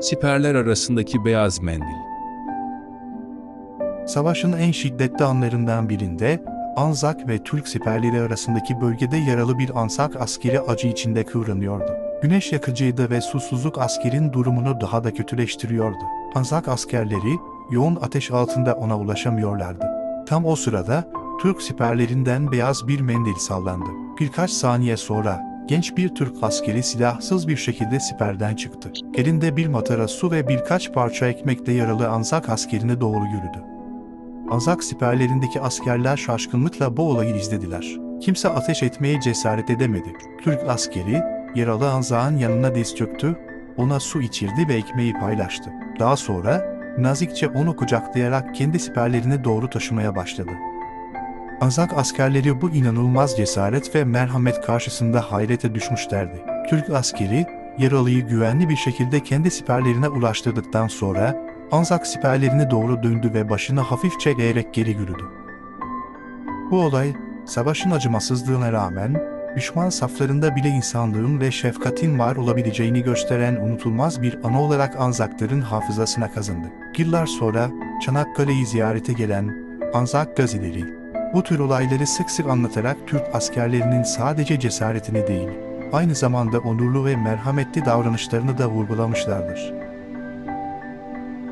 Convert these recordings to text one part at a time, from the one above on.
Siperler arasındaki beyaz mendil. Savaşın en şiddetli anlarından birinde, Anzak ve Türk siperleri arasındaki bölgede yaralı bir Anzak askeri acı içinde kıvranıyordu. Güneş yakıcıydı ve susuzluk askerin durumunu daha da kötüleştiriyordu. Anzak askerleri, yoğun ateş altında ona ulaşamıyorlardı. Tam o sırada, Türk siperlerinden beyaz bir mendil sallandı. Birkaç saniye sonra, genç bir Türk askeri silahsız bir şekilde siperden çıktı. Elinde bir matara su ve birkaç parça ekmekle yaralı Anzak askerine doğru yürüdü. Anzak siperlerindeki askerler şaşkınlıkla bu olayı izlediler. Kimse ateş etmeye cesaret edemedi. Türk askeri, yaralı Anzak'ın yanına diz çöktü, ona su içirdi ve ekmeği paylaştı. Daha sonra, nazikçe onu kucaklayarak kendi siperlerine doğru taşımaya başladı. Anzak askerleri bu inanılmaz cesaret ve merhamet karşısında hayrete düşmüşlerdi. Türk askeri, yaralıyı güvenli bir şekilde kendi siperlerine ulaştırdıktan sonra, Anzak siperlerine doğru döndü ve başını hafifçe eğerek geri yürüdü. Bu olay, savaşın acımasızlığına rağmen, düşman saflarında bile insanlığın ve şefkatin var olabileceğini gösteren unutulmaz bir anı olarak Anzakların hafızasına kazındı. Yıllar sonra, Çanakkale'yi ziyarete gelen Anzak gazileri, bu tür olayları sık sık anlatarak Türk askerlerinin sadece cesaretini değil, aynı zamanda onurlu ve merhametli davranışlarını da vurgulamışlardır.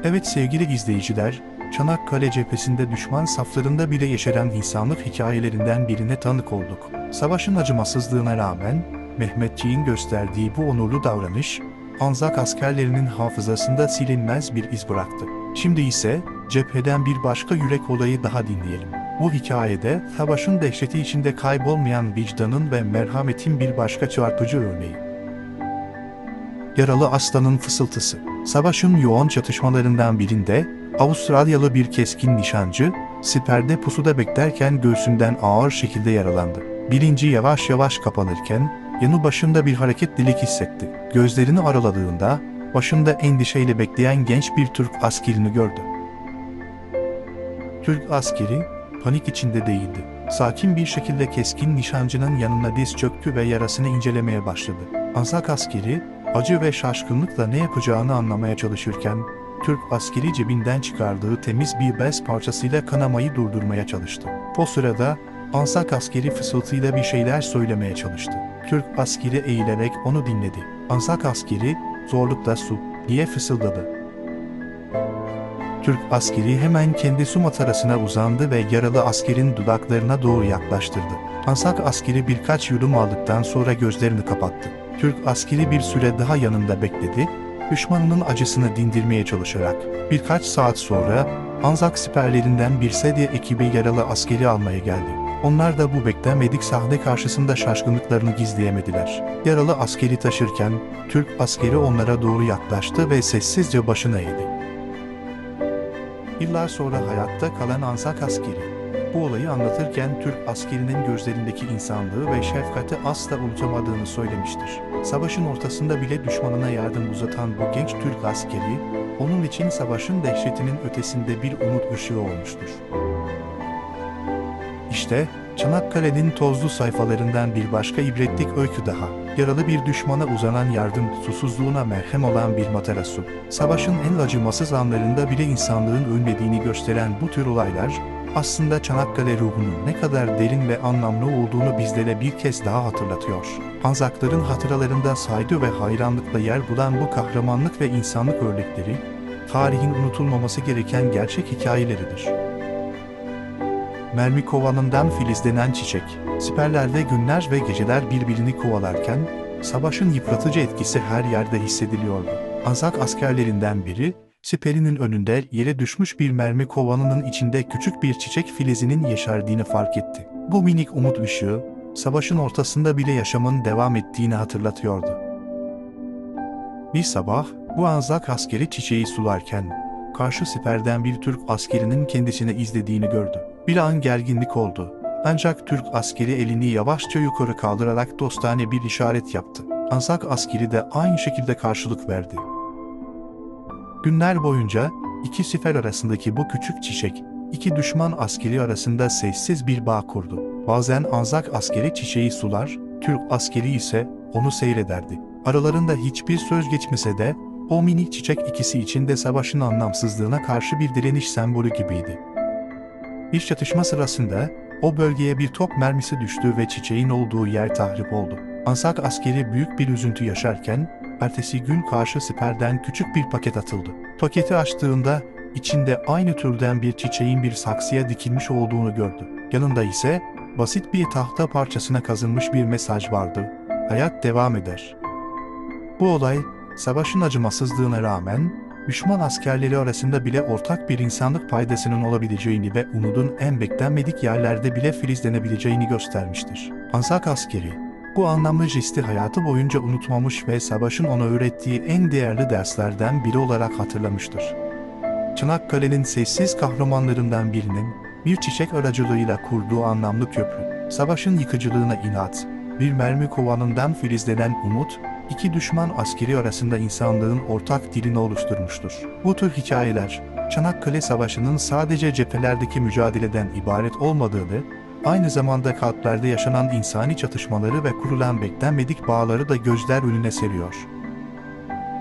Evet sevgili izleyiciler, Çanakkale cephesinde düşman saflarında bile yeşeren insanlık hikayelerinden birine tanık olduk. Savaşın acımasızlığına rağmen, Mehmetçiğin gösterdiği bu onurlu davranış, Anzak askerlerinin hafızasında silinmez bir iz bıraktı. Şimdi ise, cepheden bir başka yürek olayı daha dinleyelim. Bu hikayede, savaşın dehşeti içinde kaybolmayan vicdanın ve merhametin bir başka çarpıcı örneği. Yaralı aslanın fısıltısı. Savaşın yoğun çatışmalarından birinde, Avustralyalı bir keskin nişancı, siperde pusuda beklerken göğsünden ağır şekilde yaralandı. Bilinci yavaş yavaş kapanırken, yanı başında bir hareketlilik hissetti. Gözlerini araladığında, başında endişeyle bekleyen genç bir Türk askerini gördü. Türk askeri, panik içinde değildi. Sakin bir şekilde keskin nişancının yanına diz çöktü ve yarasını incelemeye başladı. Anzak askeri, acı ve şaşkınlıkla ne yapacağını anlamaya çalışırken, Türk askeri cebinden çıkardığı temiz bir bez parçasıyla kanamayı durdurmaya çalıştı. O sırada, Anzak askeri fısıltıyla bir şeyler söylemeye çalıştı. Türk askeri eğilerek onu dinledi. Anzak askeri, zorlukla su, diye fısıldadı. Türk askeri hemen kendi su matarasına uzandı ve yaralı askerin dudaklarına doğru yaklaştırdı. Anzak askeri birkaç yudum aldıktan sonra gözlerini kapattı. Türk askeri bir süre daha yanında bekledi, düşmanının acısını dindirmeye çalışarak. Birkaç saat sonra, Anzak siperlerinden bir sedye ekibi yaralı askeri almaya geldi. Onlar da bu beklenmedik sahne karşısında şaşkınlıklarını gizleyemediler. Yaralı askeri taşırken, Türk askeri onlara doğru yaklaştı ve sessizce başını eğdi. Yıllar sonra hayatta kalan Anzak askeri, bu olayı anlatırken Türk askerinin gözlerindeki insanlığı ve şefkati asla unutamadığını söylemiştir. Savaşın ortasında bile düşmanına yardım uzatan bu genç Türk askeri, onun için savaşın dehşetinin ötesinde bir umut ışığı olmuştur. İşte, Çanakkale'nin tozlu sayfalarından bir başka ibretlik öykü daha. Yaralı bir düşmana uzanan yardım, susuzluğuna merhem olan bir matara su. Savaşın en acımasız anlarında bile insanlığın ölmediğini gösteren bu tür olaylar, aslında Çanakkale ruhunun ne kadar derin ve anlamlı olduğunu bizlere bir kez daha hatırlatıyor. Anzakların hatıralarında saygı ve hayranlıkla yer bulan bu kahramanlık ve insanlık örnekleri, tarihin unutulmaması gereken gerçek hikayeleridir. Mermi kovanından filizlenen çiçek, siperlerde günler ve geceler birbirini kovalarken, savaşın yıpratıcı etkisi her yerde hissediliyordu. Anzak askerlerinden biri, siperinin önünde yere düşmüş bir mermi kovanının içinde küçük bir çiçek filizinin yeşerdiğini fark etti. Bu minik umut ışığı, savaşın ortasında bile yaşamın devam ettiğini hatırlatıyordu. Bir sabah, bu Anzak askeri çiçeği sularken, karşı siperden bir Türk askerinin kendisini izlediğini gördü. Bir an gerginlik oldu. Ancak Türk askeri elini yavaşça yukarı kaldırarak dostane bir işaret yaptı. Anzak askeri de aynı şekilde karşılık verdi. Günler boyunca iki siper arasındaki bu küçük çiçek, iki düşman askeri arasında sessiz bir bağ kurdu. Bazen Anzak askeri çiçeği sular, Türk askeri ise onu seyrederdi. Aralarında hiçbir söz geçmese de O minik çiçek ikisi için de savaşın anlamsızlığına karşı bir direniş sembolü gibiydi. Bir çatışma sırasında o bölgeye bir top mermisi düştü ve çiçeğin olduğu yer tahrip oldu. Ansak askeri büyük bir üzüntü yaşarken, ertesi gün karşı siperden küçük bir paket atıldı. Paketi açtığında içinde aynı türden bir çiçeğin bir saksıya dikilmiş olduğunu gördü. Yanında ise basit bir tahta parçasına kazınmış bir mesaj vardı. Hayat devam eder. Bu olay, savaşın acımasızlığına rağmen, düşman askerleri arasında bile ortak bir insanlık paydasının olabileceğini ve umudun en beklenmedik yerlerde bile filizlenebileceğini göstermiştir. Ansak askeri, bu anlamlı jesti hayatı boyunca unutmamış ve savaşın ona öğrettiği en değerli derslerden biri olarak hatırlamıştır. Çanakkale'nin sessiz kahramanlarından birinin, bir çiçek aracılığıyla kurduğu anlamlı köprü, savaşın yıkıcılığına inat, bir mermi kovanından filizlenen umut, iki düşman askeri arasında insanlığın ortak dilini oluşturmuştur. Bu tür hikayeler, Çanakkale Savaşı'nın sadece cephelerdeki mücadeleden ibaret olmadığını, aynı zamanda kalplerde yaşanan insani çatışmaları ve kurulan beklenmedik bağları da gözler önüne seriyor.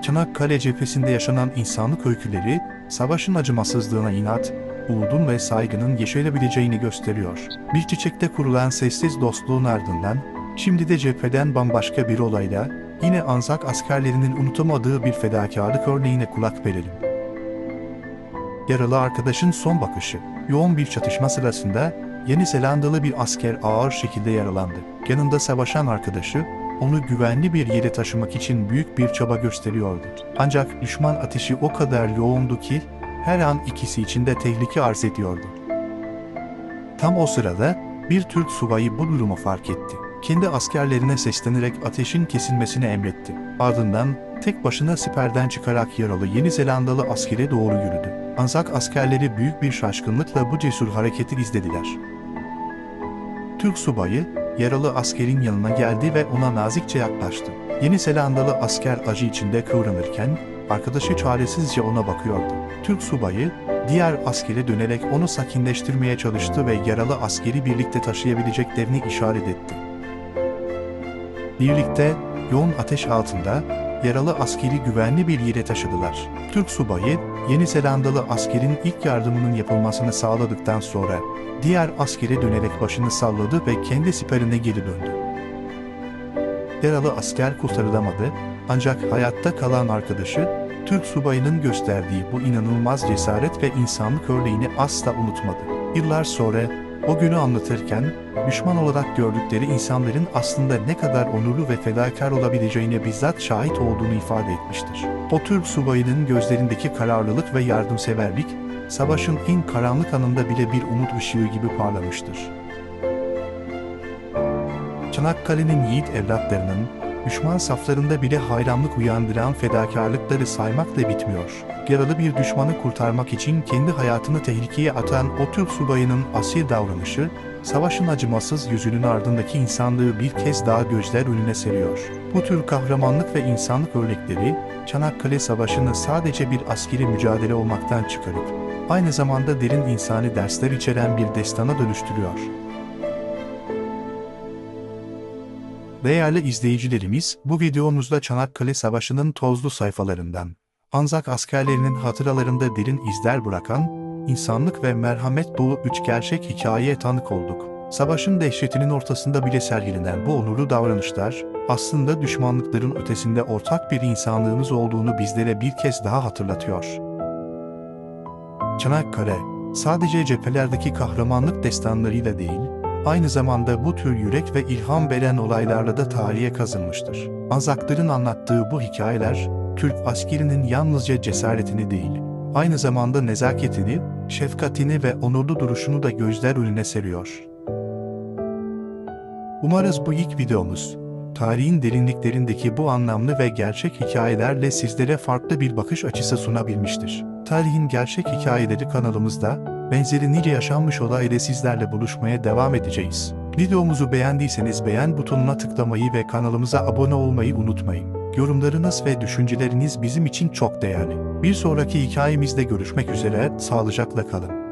Çanakkale cephesinde yaşanan insanlık öyküleri, savaşın acımasızlığına inat, umudun ve saygının yeşerebileceğini gösteriyor. Bir çiçekte kurulan sessiz dostluğun ardından, şimdi de cepheden bambaşka bir olayla, yine Anzak askerlerinin unutamadığı bir fedakarlık örneğine kulak verelim. Yaralı arkadaşın son bakışı. Yoğun bir çatışma sırasında Yeni Zelandalı bir asker ağır şekilde yaralandı. Yanında savaşan arkadaşı, onu güvenli bir yere taşımak için büyük bir çaba gösteriyordu. Ancak düşman ateşi o kadar yoğundu ki, her an ikisi için de tehlike arz ediyordu. Tam o sırada, bir Türk subayı bu durumu fark etti. Kendi askerlerine seslenerek ateşin kesilmesini emretti. Ardından tek başına siperden çıkarak yaralı Yeni Zelandalı askere doğru yürüdü. Anzak askerleri büyük bir şaşkınlıkla bu cesur hareketi izlediler. Türk subayı, yaralı askerin yanına geldi ve ona nazikçe yaklaştı. Yeni Zelandalı asker acı içinde kıvranırken, arkadaşı çaresizce ona bakıyordu. Türk subayı, diğer askere dönerek onu sakinleştirmeye çalıştı ve yaralı askeri birlikte taşıyabileceklerini işaret etti. Birlikte, yoğun ateş altında, yaralı askeri güvenli bir yere taşıdılar. Türk subayı, Yeni Zelandalı askerin ilk yardımının yapılmasını sağladıktan sonra, diğer askere dönerek başını salladı ve kendi siperine geri döndü. Yaralı asker kurtarılamadı, ancak hayatta kalan arkadaşı, Türk subayının gösterdiği bu inanılmaz cesaret ve insanlık örneğini asla unutmadı. Yıllar sonra, o günü anlatırken, düşman olarak gördükleri insanların aslında ne kadar onurlu ve fedakar olabileceğine bizzat şahit olduğunu ifade etmiştir. O Türk subayının gözlerindeki kararlılık ve yardımseverlik, savaşın en karanlık anında bile bir umut ışığı gibi parlamıştır. Çanakkale'nin yiğit evlatlarının, düşman saflarında bile hayranlık uyandıran fedakarlıkları saymakla bitmiyor. Yaralı bir düşmanı kurtarmak için kendi hayatını tehlikeye atan o Türk subayının asil davranışı, savaşın acımasız yüzünün ardındaki insanlığı bir kez daha gözler önüne seriyor. Bu tür kahramanlık ve insanlık örnekleri, Çanakkale Savaşı'nı sadece bir askeri mücadele olmaktan çıkarıp, aynı zamanda derin insani dersler içeren bir destana dönüştürüyor. Değerli izleyicilerimiz, bu videomuzda Çanakkale Savaşı'nın tozlu sayfalarından, Anzak askerlerinin hatıralarında derin izler bırakan, insanlık ve merhamet dolu 3 gerçek hikayeye tanık olduk. Savaşın dehşetinin ortasında bile sergilenen bu onurlu davranışlar, aslında düşmanlıkların ötesinde ortak bir insanlığımız olduğunu bizlere bir kez daha hatırlatıyor. Çanakkale, sadece cephelerdeki kahramanlık destanlarıyla değil, aynı zamanda bu tür yürek ve ilham veren olaylarla da tarihe kazınmıştır. Anzakların anlattığı bu hikayeler, Türk askerinin yalnızca cesaretini değil, aynı zamanda nezaketini, şefkatini ve onurlu duruşunu da gözler önüne seriyor. Umarız bu ilk videomuz, tarihin derinliklerindeki bu anlamlı ve gerçek hikayelerle sizlere farklı bir bakış açısı sunabilmiştir. Tarihin Gerçek Hikayeleri kanalımızda, benzeri nice yaşanmış olayla sizlerle buluşmaya devam edeceğiz. Videomuzu beğendiyseniz beğen butonuna tıklamayı ve kanalımıza abone olmayı unutmayın. Yorumlarınız ve düşünceleriniz bizim için çok değerli. Bir sonraki hikayemizde görüşmek üzere, sağlıcakla kalın.